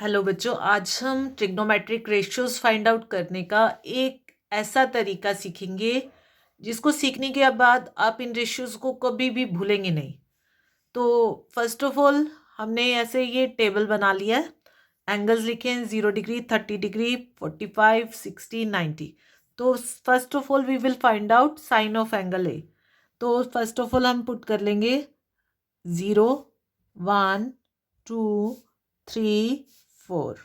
Hello बच्चों, आज हम ट्रिग्नोमेट्रिक रेशियोज फाइंड आउट करने का एक ऐसा तरीका सीखेंगे जिसको सीखने के बाद आप इन रेशियोज को कभी भी भूलेंगे नहीं। तो फर्स्ट ऑफ ऑल हमने ऐसे ये टेबल बना लिया है। एंगल्स लिखे हैं 0 डिग्री, 30 डिग्री, 45, 60, 90। तो first of all we will find out sine of angle A. तो फर्स्ट ऑफ ऑल हम पुट कर लेंगे 0, 1, 2, 3, 4।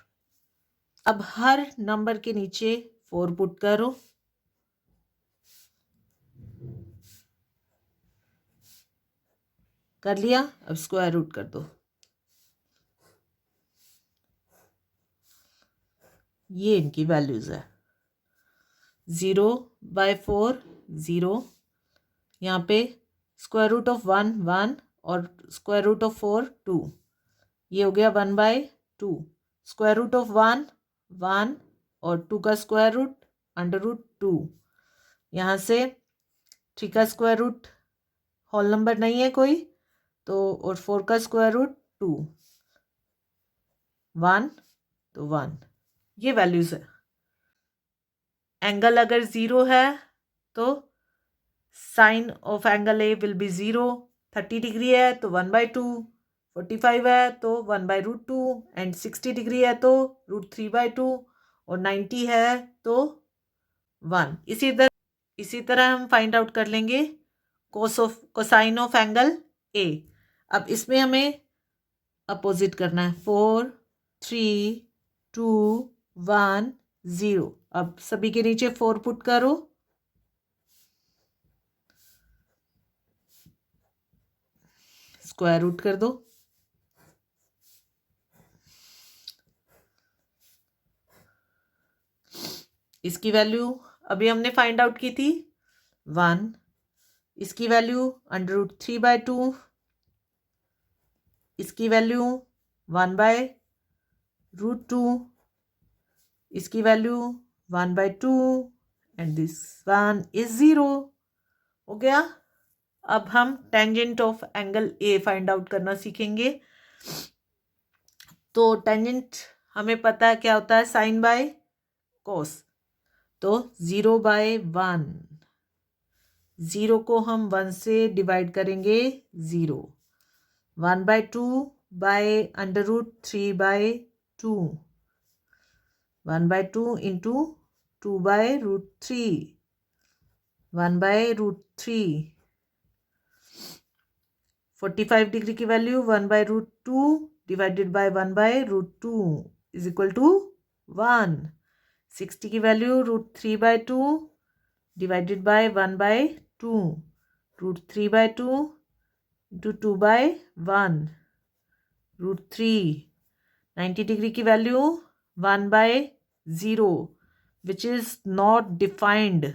अब हर नंबर के नीचे 4 पुट करो। कर लिया? अब स्क्वायर रूट कर दो। ये इनकी वैल्यूज है। 0/4 0, यहाँ पे स्क्वायर रूट ऑफ 1 1 और स्क्वायर रूट ऑफ 4 2। ये हो गया 1/2। स्क्वायर रूट ऑफ 1 1 और 2 का स्क्वायर रूट √2। यहाँ से 3 का स्क्वायर रूट होल नंबर नहीं है कोई, तो और 4 का स्क्वायर रूट 2, 1 तो 1। ये वैल्यूज है। एंगल अगर 0 है तो sine of angle A will be 0। 30 degree है तो 1/2, 45 है तो 1/√2 एंड 60 डिग्री है तो √3/2 और 90 है तो 1। इसी तरह हम फाइंड आउट कर लेंगे कोसाइन ऑफ एंगल ए। अब इसमें हमें अपोजिट करना है। 4, 3, 2, 1, 0। अब सभी के नीचे 4 पुट करो। स्क्वायर रूट कर दो। इसकी वैल्यू अभी हमने फाइंड आउट की थी 1। इसकी वैल्यू √3/2। इसकी वैल्यू 1/√2। इसकी value 1/2 and this one is 0। हो गया। अब हम tangent of angle A find out करना सीखेंगे। तो टेंजेंट हमें पता है क्या होता है, साइन बाय कोस। तो 0/1, 0 को हम 1 से डिवाइड करेंगे 0। 1/2 बाय √3/2, 1/2 इंटू 2/√3, 1/√3। 45 डिग्री की value 1/√2 divided by 1/√2 is equal to 1। 60 की value √3/2 divided by 1/2, √3/2 into 2/1, √3। 90 degree की value 1/0 which is not defined.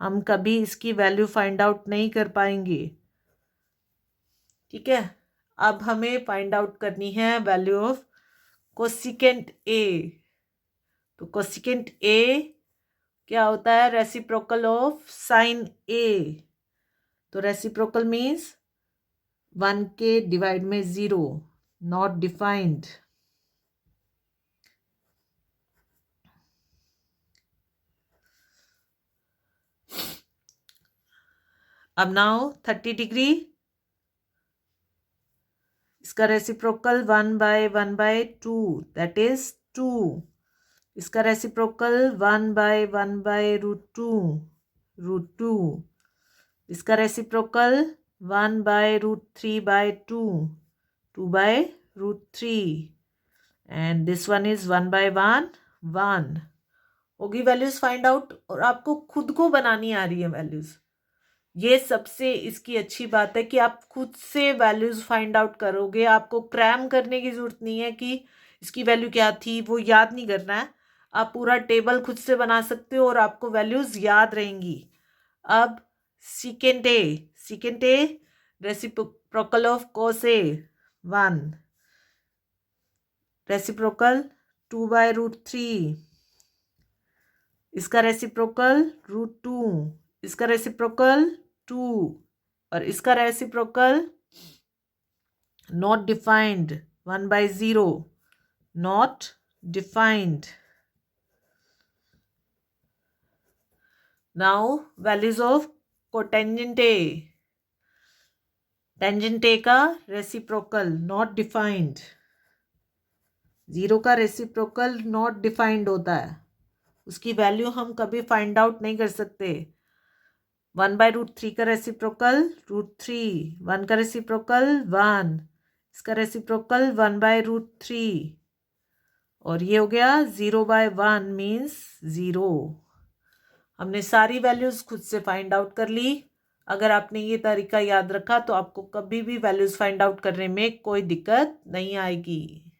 हम कभी इसकी वैल्यू फाइंड आउट नहीं कर पाएंगे। ठीक है। अब हमें फाइंड आउट करनी है वैल्यू ऑफ कोसिकेंट ए। तो कोसिकेंट ए क्या होता है? रेसिप्रोकल ऑफ साइन ए। तो रेसिप्रोकल मीन्स 1 के डिवाइड में 0, नॉट डिफाइंड। अब नाउ 30 डिग्री, इसका रेसिप्रोकल 1/1/2 दैट इज 2। इसका रेसिप्रोकल 1/1/√2 √2। इसका reciprocal 1/√3/2 2/√3 and this one is 1/1 1। होगी वैल्यूज फाइंड आउट, और आपको खुद को बनानी आ रही है वैल्यूज। ये सबसे इसकी अच्छी बात है कि आप खुद से वैल्यूज फाइंड आउट करोगे। आपको क्रैम करने की जरूरत नहीं है कि इसकी वैल्यू क्या थी, वो याद नहीं करना है। आप पूरा टेबल खुद से बना सकते हो और आपको वैल्यूज याद रहेंगी। अब secant A reciprocal of cos A 1, reciprocal 2/√3। इसका रेसिप्रोकल √2। इसका रेसिप्रोकल 2 और इसका reciprocal not defined 1/0। not defined. Now values of cotangent A. Tangent ए का रेसिप्रोकल नॉट डिफाइंड, जीरो का रेसिप्रोकल नॉट डिफाइंड होता है, उसकी वैल्यू हम कभी फाइंड आउट नहीं कर सकते। 1/√3 का रेसिप्रोकल √3, 1 का रेसिप्रोकल 1, इसका रेसिप्रोकल 1/√3, और ये हो गया 0/1 मीन्स 0। हमने सारी वैल्यूज खुद से फाइंड आउट कर ली। अगर आपने ये तरीका याद रखा तो आपको कभी भी वैल्यूज फाइंड आउट करने में कोई दिक्कत नहीं आएगी।